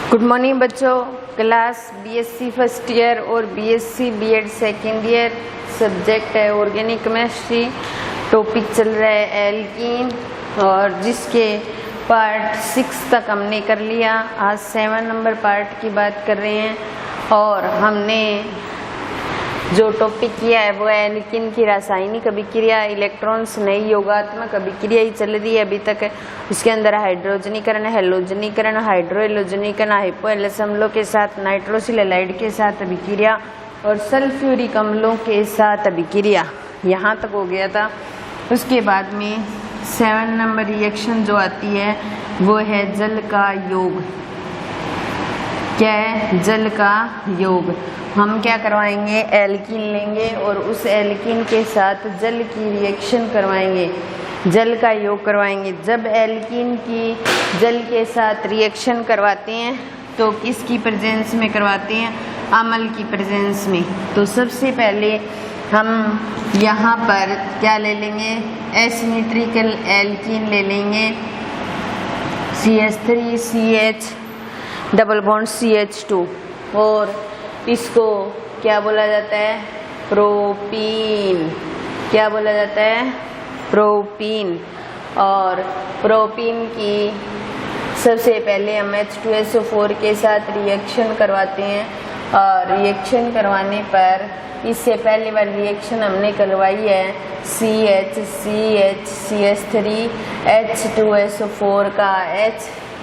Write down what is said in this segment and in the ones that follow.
Good morning बच्चों। Class BSc first year और BSc BEd second year subject है organic chemistry. Topic चल रहा है एल्कीन और जिसके पार्ट 6 तक हमने कर लिया। आज 7 नंबर पार्ट की बात कर रहे हैं और हमने जो टॉपिक किया है वो है एल्कीन की रासायनिक अभिक्रिया। इलेक्ट्रॉन्स नई योगात्मक अभिक्रिया ही चल रही है अभी तक। उसके अंदर हाइड्रोजनीकरण, हेलोजनीकरण, हाइड्रोएलोजनीकरण, हाइपोएलस अम्लों के साथ नाइट्रोसिल हैलाइड के साथ अभिक्रिया और सल्फ्यूरिक अम्लों के साथ अभिक्रिया, यहाँ तक हो गया था। उसके बाद में 7 नंबर रिएक्शन जो आती है वो है जल का योग। क्या है? जल का योग। हम क्या करवाएंगे? एल्कीन लेंगे और उस एल्कीन के साथ जल की रिएक्शन करवाएंगे, जल का योग करवाएंगे। जब एल्कीन की जल के साथ रिएक्शन करवाते हैं तो किसकी प्रेजेंस में करवाते हैं? अम्ल की प्रेजेंस में। तो सबसे पहले हम यहाँ पर क्या ले लेंगे? एसिमेट्रिकल एल्कीन ले लेंगे, CH3CH डबल बॉन्ड CH2 और इसको क्या बोला जाता है? प्रोपीन। क्या बोला जाता है? प्रोपीन। और प्रोपीन की सबसे पहले हम H2SO4 के साथ रिएक्शन करवाते हैं और रिएक्शन करवाने पर इससे पहले वाली रिएक्शन हमने करवाई है CH3 H2SO4 का H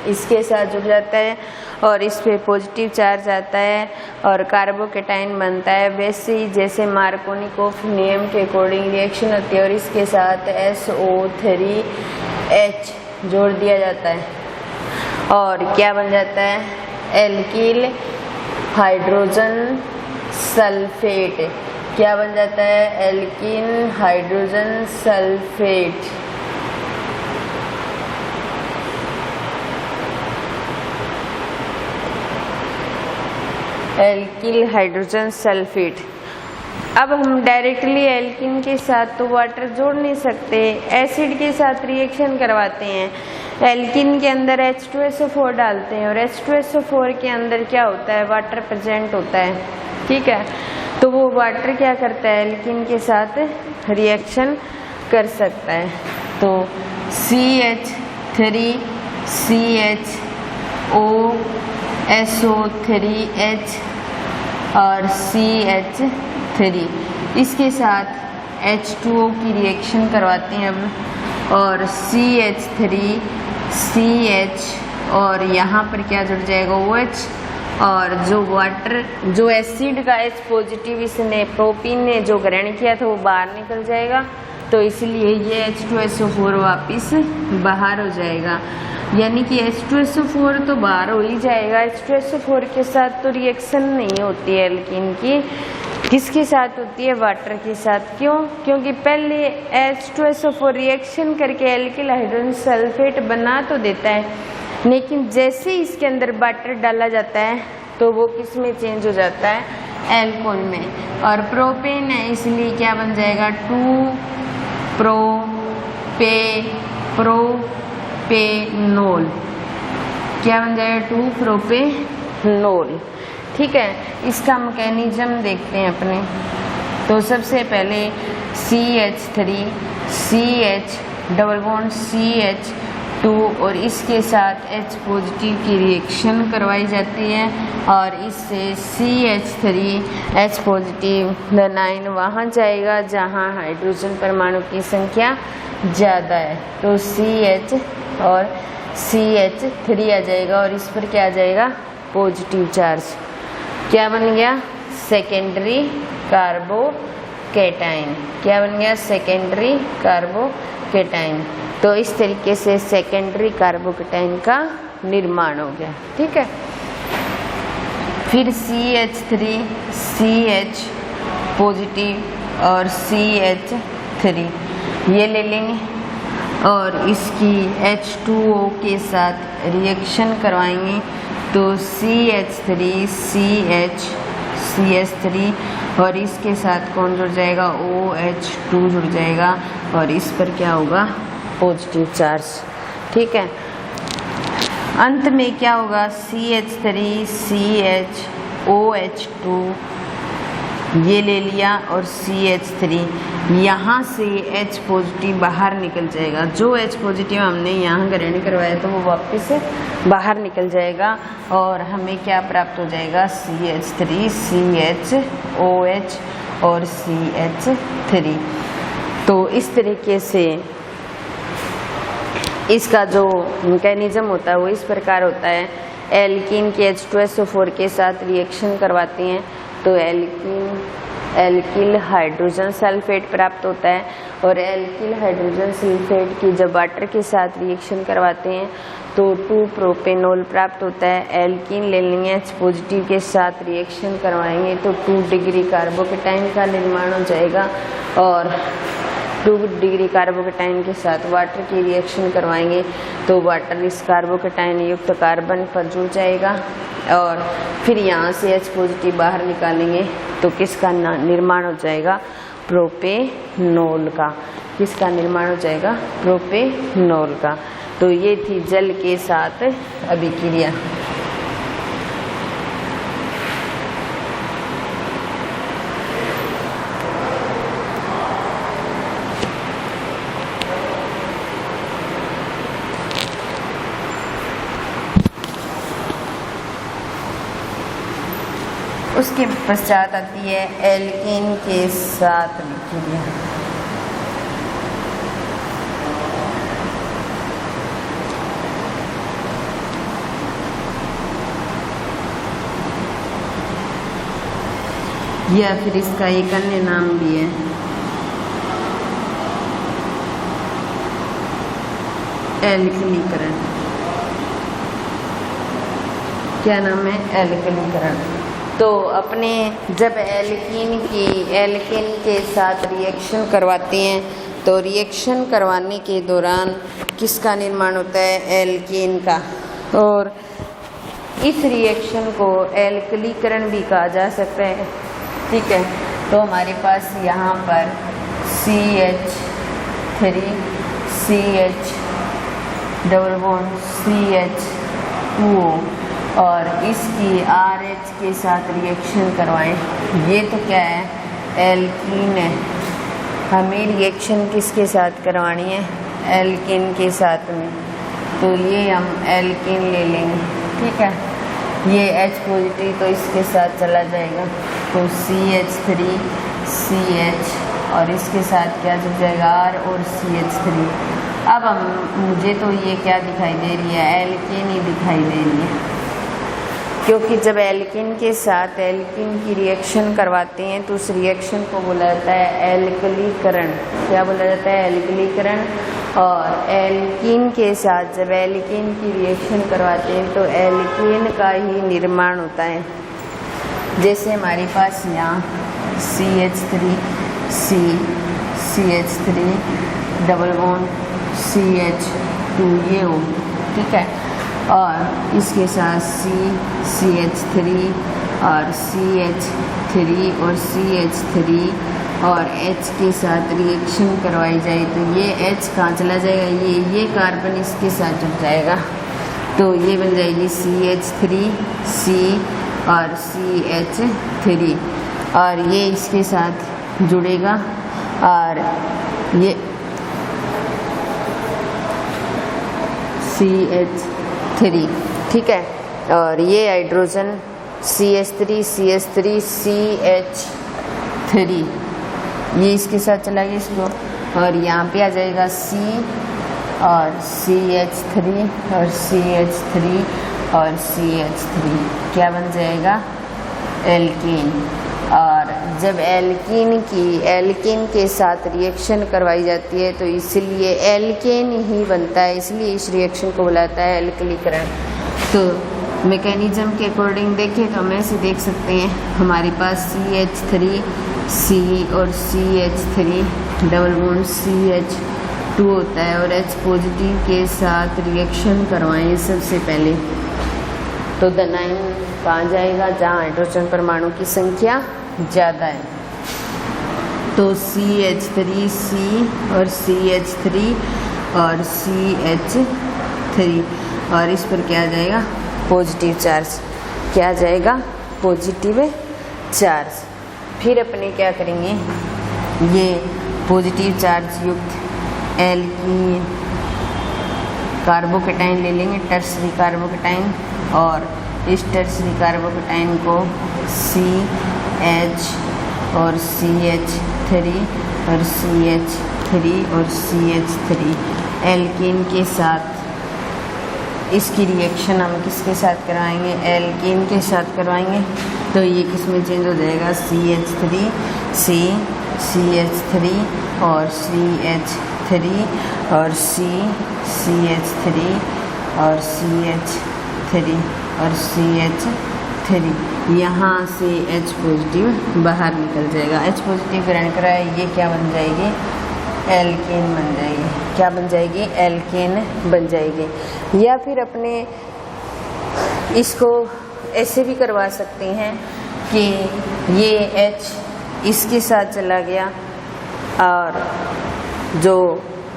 इसके साथ जुड़ जाता है और इस पे पॉजिटिव चार्ज आता है और कार्बोकेटाइन बनता है। वैसे ही जैसे मार्कोनिकोफ नियम के अकॉर्डिंग रिएक्शन होती है और इसके साथ SO3H जोड़ दिया जाता है और क्या बन जाता है? Alkyl hydrogen sulphate. क्या बन जाता है? Alkene hydrogen sulphate. Alkyl hydrogen sulphate. अब हम डायरेक्टली एल्कीन के साथ तो वाटर जोड़ नहीं सकते, एसिड के साथ रिएक्शन करवाते हैं। एल्कीन के अंदर H2SO4 डालते हैं और H2SO4 के अंदर क्या होता है? वाटर प्रेजेंट होता है। ठीक है, तो वो वाटर क्या करता है? एल्कीन के साथ रिएक्शन कर सकता है। तो CH3CHOSO3H और CH3 इसके साथ H2O की रिएक्शन करवाते हैं अब और CH3CH और यहाँ पर क्या जुड़ जाएगा? OH और जो वाटर जो एसिड का H पॉजिटिव इसने प्रोपीन ने जो ग्रहण किया था वो बाहर निकल जाएगा, तो इसलिए ये H2SO4 वापस बाहर हो जाएगा। यानी कि H2SO4 तो बाहर हो ही जाएगा। H2SO4 के साथ तो रिएक्शन नहीं होती है एल्कीन की। किसके साथ होती है? वाटर के साथ। क्यों? क्योंकि पहले H2SO4 रिएक्शन करके एल्किल हाइड्रोजन सल्फेट बना तो देता है, लेकिन जैसे ही इसके अंदर वाटर डाला जाता है तो वो किस में चेंज हो जाता है? एल्कोहल में। और प्रोपेन है इसलिए क्या बन जाएगा? 2-प्रोपेनोल। क्या बन जाएगा? 2-प्रोपेनोल। ठीक है, इसका मैकेनिज्म देखते हैं अपने। तो सबसे पहले CH3CH डबल बॉन्ड CH2 और इसके साथ H पॉजिटिव की रिएक्शन करवाई जाती है और इससे CH3H पॉजिटिव धनायन वहाँ जाएगा जहाँ हाइड्रोजन परमाणु की संख्या ज़्यादा है, तो CH और CH3 आ जाएगा और इस पर क्या आ जाएगा? Positive charge. क्या बन गया? Secondary carbocation. क्या बन गया? Secondary carbocation. तो इस तरीके से सेकेंडरी कार्बोकेटाइन का निर्माण हो गया। ठीक है, फिर CH3CH पॉजिटिव और CH3 ये ले लेंगे और इसकी H2O के साथ रिएक्शन करवाएंगे तो CH3CH और इसके साथ कौन जुड़ जाएगा? OH2 जुड़ जाएगा और इस पर क्या होगा? Positive charge. ठीक है, अंत में क्या होगा, CH3CHOH2 ये ले लिया और CH3, यहाँ से H पॉजिटिव बाहर निकल जाएगा। जो H पॉजिटिव हमने यहाँ ग्रहण करवाया तो वो वापस बाहर निकल जाएगा और हमें क्या प्राप्त हो जाएगा, CH3CHOH और CH3। तो इस तरीके से इसका जो मैकेनिज्म होता है वो इस प्रकार होता है। एल्कीन के H2SO4 के साथ रिएक्शन करवाते हैं तो एल्किल हाइड्रोजन सल्फेट प्राप्त होता है और एल्किल हाइड्रोजन सल्फेट की जब वाटर के साथ रिएक्शन करवाते हैं तो 2 प्रोपेनॉल प्राप्त होता है। एल्कीन ले लेंगे, H पॉजिटिव के साथ रिएक्शन करवाएंगे तो 2 डिग्री कार्बोकेटाइन का निर्माण हो जाएगा और 2 डिग्री कार्बोकेटाइन के साथ वाटर की रिएक्शन करवाएंगे तो वाटर इस कार्बोकेटाइन युक्त कार्बन पर जुड़ जाएगा और फिर यहाँ से H पॉजिटिव बाहर निकालेंगे तो किसका निर्माण हो जाएगा, प्रोपेनॉल का। किसका निर्माण हो जाएगा, प्रोपेनॉल का। तो ये थी जल के साथ अभिक्रिया। उसके पश्चात आती है एल्कीन के साथ अभिक्रिया। या फिर इसका एक अन्य नाम भी है एल्कलीकरण। क्या नाम है, एल्कलीकरण। तो अपने जब एल्कीन के साथ रिएक्शन करवाते हैं तो रिएक्शन करवाने के दौरान किसका निर्माण होता है, एल्कीन का। और इस रिएक्शन को एल्कलीकरण भी कहा जा सकता है। ठीक है, तो हमारे पास यहाँ पर CH3CH डबल बॉन्ड CH2O और इसकी RH के साथ रिएक्शन करवाएं। ये तो क्या है, एल्कीन है। हमें रिएक्शन किसके साथ करवानी है, एल्कीन के साथ में। तो ये हम एल्कीन ले लेंगे। ठीक है, ये H पॉजिटिव तो इसके साथ चला जाएगा तो CH3CH और इसके साथ क्या जुड़ जाएगा, R और CH3। अब मुझे तो ये क्या दिखाई दे रही है, एल्कीन ही दिखाई दे रही है, क्योंकि जब एल्कीन के साथ एल्कीन की रिएक्शन करवाते हैं तो उस रिएक्शन को बोला जाता है एल्कलीकरण। क्या बोला जाता है, एल्कलीकरण। और एल्कीन के साथ जब एल्कीन की रिएक्शन करवाते हैं तो एल्कीन का ही निर्माण होता है। जैसे हमारे पास यहाँ CH3 डबल बॉन्ड CH2 ये हो। ठीक है, और इसके साथ CH3 और CH3 और CH3 और H के साथ रिएक्शन करवाई जाए तो ये H कहाँ चला जाएगा, ये कार्बन इसके साथ जुड़ जाएगा तो ये बन जाएगी CH3C और CH3 और ये इसके साथ जुड़ेगा और ये CH3। ठीक है, और ये हाइड्रोजन CH3 ये इसके साथ चला गया इसको और यहाँ पे आ जाएगा C और CH3 और CH3 और CH3 क्या बन जाएगा, एल्कीन। और जब एल्कीन के साथ रिएक्शन करवाई जाती है तो इसलिए एल्केन ही बनता है, इसलिए इस रिएक्शन को बुलाता है एल्कलीकरण। तो मैकेनिज्म के अकॉर्डिंग देखें तो हम ऐसे देख सकते हैं, हमारे पास CH3C और CH3 डबल बॉन्ड CH2 होता है और H पॉजिटिव के साथ रिएक्शन करवाएं सबसे पहले तो दनाइन कहाँ जाएगा, जहाँ हाइड्रोजन परमाणु की संख्या ज़्यादा है। तो CH3C और CH3 और CH3 और इस पर क्या आ जाएगा, पॉजिटिव चार्ज, क्या आ जाएगा, पॉजिटिव चार्ज। फिर अपने क्या करेंगे, ये पॉजिटिव चार्ज युक्त एल्कीन कार्बोकेटाइन ले लेंगे, टर्सरी कार्बोकेटाइन, और इस टर्सरी कार्बोकेटाइन को CH और CH3 और CH3 और CH3 एल्कीन के साथ, इसकी रिएक्शन हम किसके साथ करवाएंगे, एल्कीन के साथ करवाएंगे। तो ये किस में चेंज हो जाएगा, CH3 C, CH3 और CH3 और C, CH3 और CH3 और CH3, यहाँ से H पॉजिटिव बाहर निकल जाएगा। H पॉजिटिव ग्रहण कराए, ये क्या बन जाएगी, एल्केन बन जाएगी। क्या बन जाएगी, एल्केन बन जाएगी। या फिर अपने इसको ऐसे भी करवा सकते हैं कि ये H इसके साथ चला गया और जो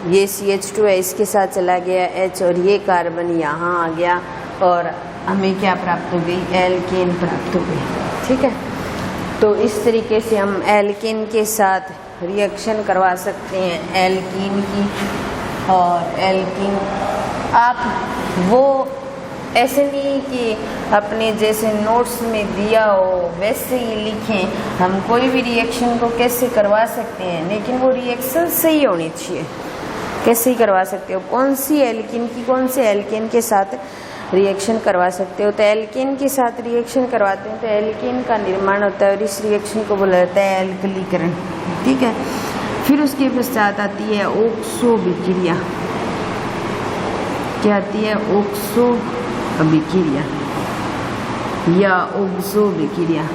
ये CH2 है इसके साथ चला गया H, और ये कार्बन यहाँ आ गया और हमें क्या प्राप्त हो गई, एल्केन प्राप्त हो गई। ठीक है, तो इस तरीके से हम एल्केन के साथ रिएक्शन करवा सकते हैं एल्कीन की। और एल्कीन आप वो ऐसे नहीं कि अपने जैसे नोट्स में दिया हो वैसे ही लिखें, हम कोई भी रिएक्शन को कैसे करवा सकते हैं, लेकिन वो रिएक्शन सही होनी चाहिए। कैसे ही करवा सकते हो, कौन सी एल्कीन की कौन से एल्केन के साथ रिएक्शन करवा सकते हो। तो एल्केन के साथ रिएक्शन करवाते हैं तो एल्केन का निर्माण होता है और इस रिएक्शन को बोला जाता है एल्कलीकरण। ठीक है, फिर उसके पश्चात आती है ऑक्सो अभिक्रिया। क्या आती है, ऑक्सो अभिक्रिया या ऑक्सो अभिक्रिया।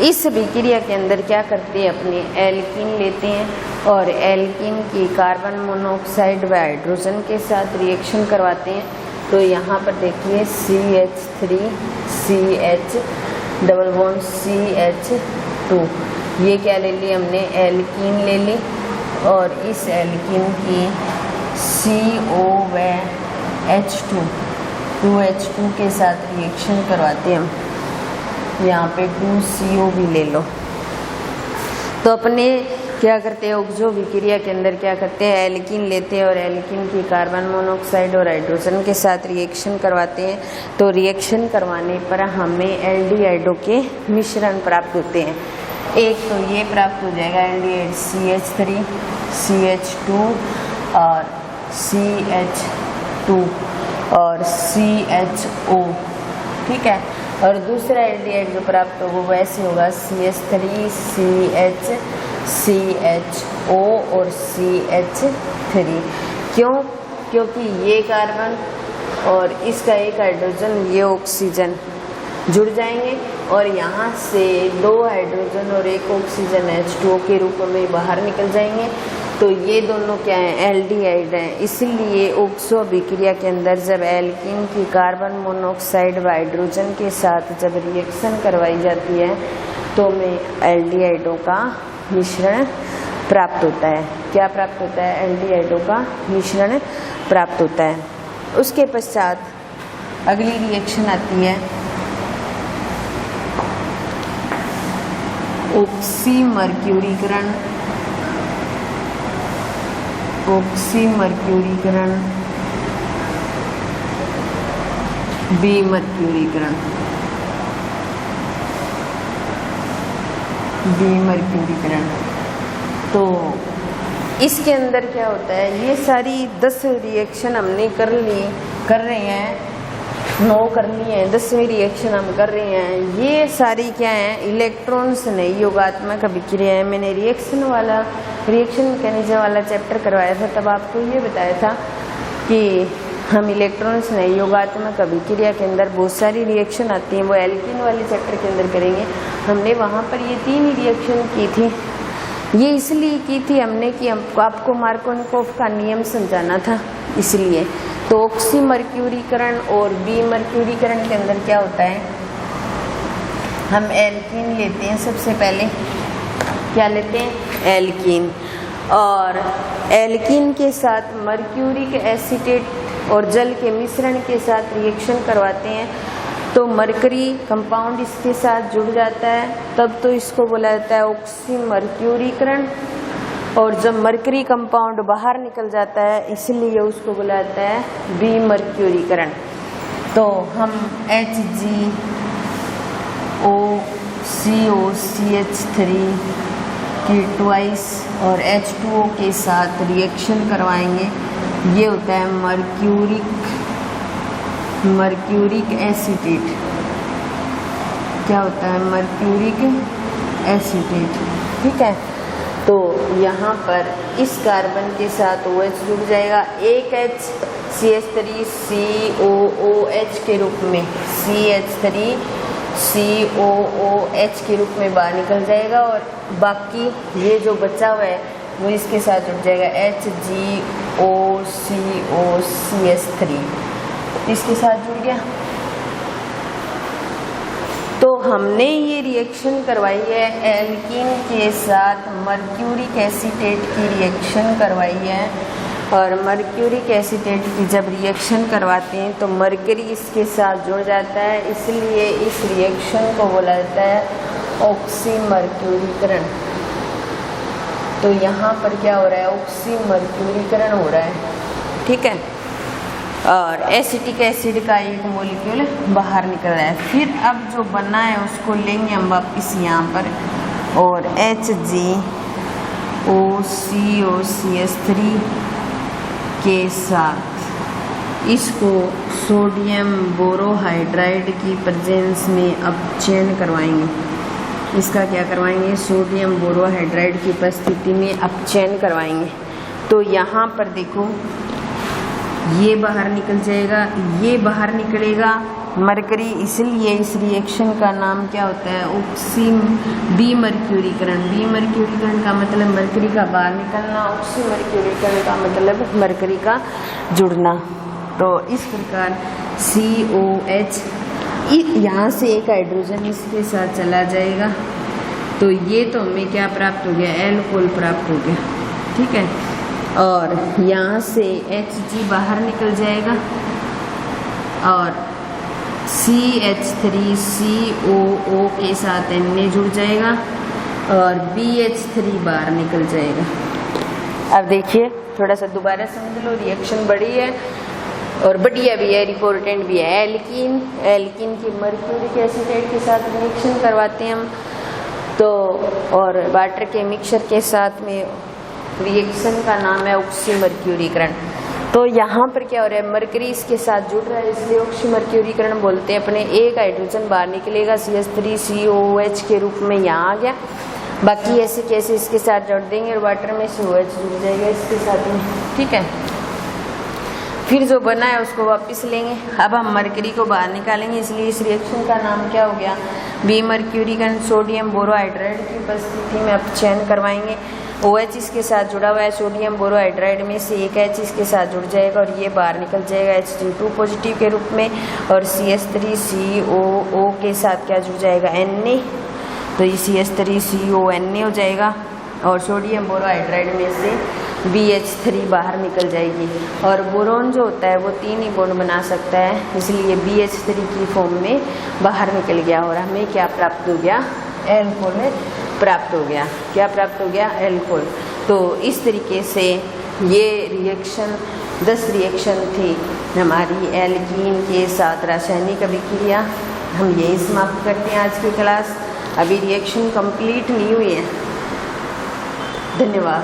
इस अभिक्रिया के अंदर क्या करते हैं, अपने एल्कीन लेते हैं और एल्कीन की कार्बन मोनोऑक्साइड व हाइड्रोजन के साथ रिएक्शन करवाते हैं। तो यहाँ पर देखिए CH3 CH double bond CH2, ये क्या ले ली हमने, एल्कीन ले ली और इस एल्कीन की CO व H2 2H2 के साथ रिएक्शन करवाते हैं हम। यहाँ पे 2CO भी ले लो। तो अपने क्या करते हैं, ऑक्सो अभिक्रिया के अंदर क्या करते हैं, एल्कीन लेते हैं और एल्कीन की कार्बन मोनोऑक्साइड और हाइड्रोजन के साथ रिएक्शन करवाते हैं। तो रिएक्शन करवाने पर हमें एल्डिहाइडों के मिश्रण प्राप्त होते हैं। एक तो ये प्राप्त हो जाएगा एल्डिहाइड CH3 CH2 और CH2 और CHO। ठीक है, और दूसरा एल्डिहाइड जो प्राप्त होगा वो ऐसे होगा CH3 CH CHO और CH3। क्यों, क्योंकि ये कार्बन और इसका एक हाइड्रोजन ये ऑक्सीजन जुड़ जाएंगे और यहाँ से 2 हाइड्रोजन और एक ऑक्सीजन H2O के रूप में बाहर निकल जाएंगे। तो ये दोनों क्या हैं, एल्डिहाइड हैं। इसलिए ऑक्सो अभिक्रिया के अंदर जब एल्कीन की कार्बन मोनोऑक्साइड व हाइड्रोजन के साथ जब रिएक्शन करवाई जाती है तो में एल्डिहाइडों का मिश्रण प्राप्त होता है। क्या प्राप्त होता है, एल्डिहाइडों का मिश्रण प्राप्त होता है। उसके पश्चात अगली रिएक्शन आती है ऑक्सीमर्क्यूरीकरण। ऑक्सीमर्क्यूरीकरण विमर्क्यूरीकरण। विमर्क्यूरीकरण तो इसके अंदर क्या होता है, ये सारी 10 रिएक्शन हमने कर रहे हैं, 9 कर लिए हैं, 10वीं रिएक्शन हम कर रहे हैं। ये सारी क्या है, इलेक्ट्रॉन्स नहीं योगात्मक अभिक्रिया है। मैंने रिएक्शन मैकेनिज्म वाला चैप्टर करवाया था, तब आपको ये बताया था कि हम इलेक्ट्रॉन्स नहीं योगात्मक अभिक्रिया के अंदर बहुत सारी रिएक्शन आती हैं, वो एल्कीन वाले चैप्टर के अंदर करेंगे। हमने वहाँ पर ये 3 रिएक्शन की थी। ये इसलिए की थी हमने कि आपको मार्कोनिकोफ का नियम समझाना था, इसलिए। तो ऑक्सीमर्क्यूरीकरण और विमर्क्यूरीकरण के अंदर क्या होता है, हम एल्कीन लेते हैं। सबसे पहले क्या लेते हैं, एल्कीन, और एल्कीन के साथ मर्क्यूरिक एसीटेट और जल के मिश्रण के साथ रिएक्शन करवाते हैं तो मरकरी कंपाउंड इसके साथ जुड़ जाता है, तब तो इसको बोला जाता है ऑक्सीमर्क्यूरीकरण। और जब मरकरी कंपाउंड बाहर निकल जाता है इसलिए उसको बोला जाता है विमर्क्यूरीकरण। तो हम HgOCOCH3 के ट्वाइस और H2O के साथ रिएक्शन करवाएंगे। ये होता है मर्क्यूरिक एसीटेट। क्या होता है? Mercuric acetate. ठीक है, तो यहाँ पर इस कार्बन के साथ OH जुड़ जाएगा, एक H CH3COOH के रूप में, CH3COOH के रूप में बाहर निकल जाएगा और बाकी ये जो बचा हुआ है वो इसके साथ जुड़ जाएगा, HgOCOCH3 इसके साथ जुड़ गया। तो हमने ये रिएक्शन करवाई है एल्कीन के साथ मर्क्यूरिक एसीटेट की रिएक्शन करवाई है। और मर्क्यूरिक एसीटेट की जब रिएक्शन करवाते हैं तो मरकरी इसके साथ जुड़ जाता है, इसलिए इस रिएक्शन को बोला जाता है ऑक्सीमर्क्यूरीकरण। तो यहाँ पर क्या हो रहा है? ऑक्सीमर्क्यूरीकरण हो रहा है। ठीक है, और एसिटिक एसिड का एक मॉलिक्यूल बाहर निकल रहा है। फिर अब जो बना है उसको लेंगे हम वापिस यहाँ पर और HgOCOCH3 के साथ इसको सोडियम बोरोहाइड्राइड की प्रेजेंस में अपचयन करवाएंगे। इसका क्या करवाएंगे? सोडियम बोरोहाइड्राइड की उपस्थिति में अपचयन करवाएंगे। तो यहाँ पर देखो ये बाहर निकल जाएगा, ये बाहर निकलेगा मरकरी, इसलिए इस रिएक्शन का नाम क्या होता है? विमर्क्यूरीकरण। विमर्क्यूरीकरण का मतलब मरकरी का बाहर निकलना, ऑक्सीमर्क्यूरीकरण का मतलब मरकरी का जुड़ना। तो इस प्रकार COH यहाँ से एक हाइड्रोजन इसके साथ चला जाएगा, तो ये तो हमें क्या प्राप्त हो गया? एल्कोहल प्राप्त हो गया। ठीक है, और यहाँ से Hg बाहर निकल जाएगा और CH3COO के साथ Na जुड़ जाएगा और BH3 बाहर निकल जाएगा। अब देखिए थोड़ा सा दोबारा समझ लो, रिएक्शन बड़ी है और बढ़िया भी है, इंपॉर्टेंट भी है। एल्कीन की मर्क्यूरिक एसीटेट के साथ रिएक्शन करवाते हैं हम तो, और वाटर के मिक्सचर के साथ में रिएक्शन का नाम है ऑक्सीमर्क्यूरीकरण। तो यहाँ पर क्या हो रहा है? मरकरी इसके साथ जुड़ रहा है, इसलिए ऑक्सीमर्क्यूरीकरण बोलते हैं। अपने एक हाइड्रोजन बाहर निकलेगा CH3COOH के रूप में, यहाँ आ गया। बाकी ऐसे कैसे इसके साथ जोड़ देंगे और वाटर में से OH जुड़ जाएगा इसके साथ में। ठीक है, फिर जो बना है उसको वापस लेंगे। अब हम मरकरी को बाहर निकालेंगे, इसलिए इस रिएक्शन का नाम क्या हो गया? विमर्क्यूरीकरण। सोडियम बोरोहाइड्राइड की उपस्थिति में अपचयन करवाएंगे। OH इसके साथ जुड़ा हुआ है, सोडियम बोरोहाइड्राइड में से एक H इसके साथ जुड़ जाएगा और ये बाहर निकल जाएगा Hg2 पॉजिटिव के रूप में, और CH3COO के साथ क्या जुड़ जाएगा? Na। तो ये CH3CONA हो जाएगा और सोडियम बोरोहाइड्राइड में से BH3 बाहर निकल जाएगी। और बोरोन जो होता है वो 3 ही बॉन्ड बना सकता है, इसलिए BH3 की फॉर्म में बाहर निकल गया और हमें क्या प्राप्त हो गया? एल्कोहल प्राप्त हो गया। क्या प्राप्त हो गया? एल्कोहल। तो इस तरीके से ये रिएक्शन 10 रिएक्शन थी हमारी एल्कीन के साथ रासायनिक अभिक्रिया। हम यही समाप्त करते हैं आज की क्लास। अभी रिएक्शन कंप्लीट नहीं हुई है। धन्यवाद।